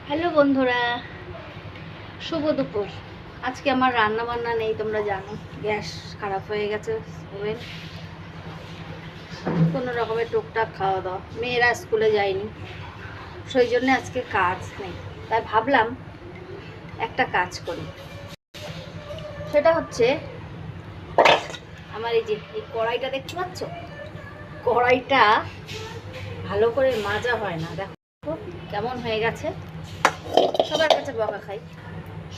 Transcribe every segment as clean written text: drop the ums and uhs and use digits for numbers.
Hello বন্ধুরা, শুভ দুপুর। আজকে আমার রান্না বান্না নেই, তোমরা জানো গ্যাস খারাপ হয়ে গেছে। ওভেন কোনো রকমের টুকটাক খাওয়া দাওয়া, মেয়েরা স্কুলে যায়নি, সেই জন্য আজকে কাজ নেই। তাই ভাবলাম একটা কাজ করি, সেটা হচ্ছে আমার এই কড়াইটা দেখতে পাচ্ছ, কড়াইটা ভালো করে মাজা হয় না, দেখো কেমন হয়ে গেছে। সবার কাছে বকা খাই,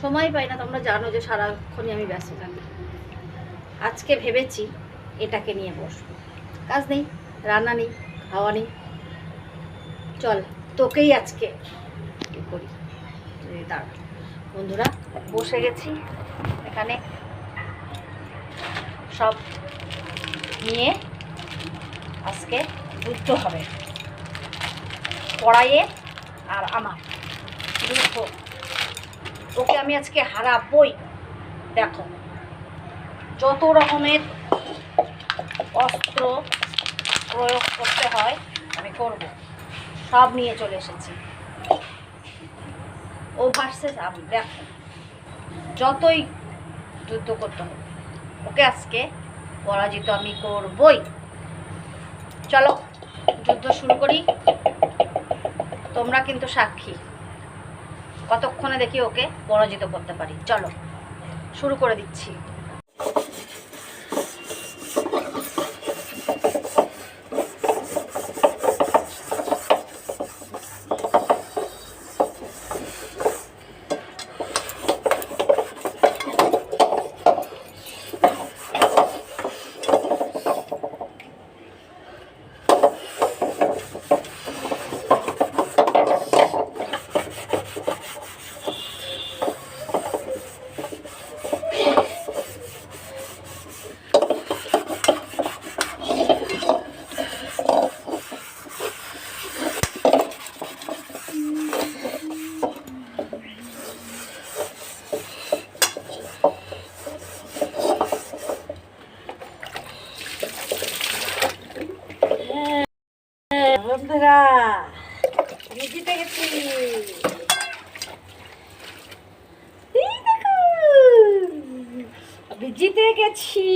সময় পাই না, তোমরা জানো যে সারাক্ষণই আমি ব্যস্ত থাকি। আজকে ভেবেছি এটাকে নিয়ে বসবো, কাজ নেই, রান্না নেই, খাওয়া নেই, চল তোকেই আজকে কি করি। দাঁড়া বন্ধুরা, বসে গেছি এখানে, সব নিয়ে আজকে যুদ্ধ হবে, কড়াইয়ে আর আমার যুদ্ধ। ওকে আমি আজকে হারাবই। দেখো যত রকমের অস্ত্র প্রয়োগ করতে হয় আমি করব, সব নিয়ে চলে এসেছি। ও ভার্সেস আমি, দেখো যতই যুদ্ধ করতে হবে ওকে আজকে পরাজিত আমি করবই। চলো যুদ্ধ শুরু করি, তোমরা কিন্তু সাক্ষী কতক্ষণে দেখি ওকে পরাজিত করতে পারি। চলো শুরু করে দিচ্ছি। বন্ধুরা আমি জিতে গেছি, আমি জিতে গেছি।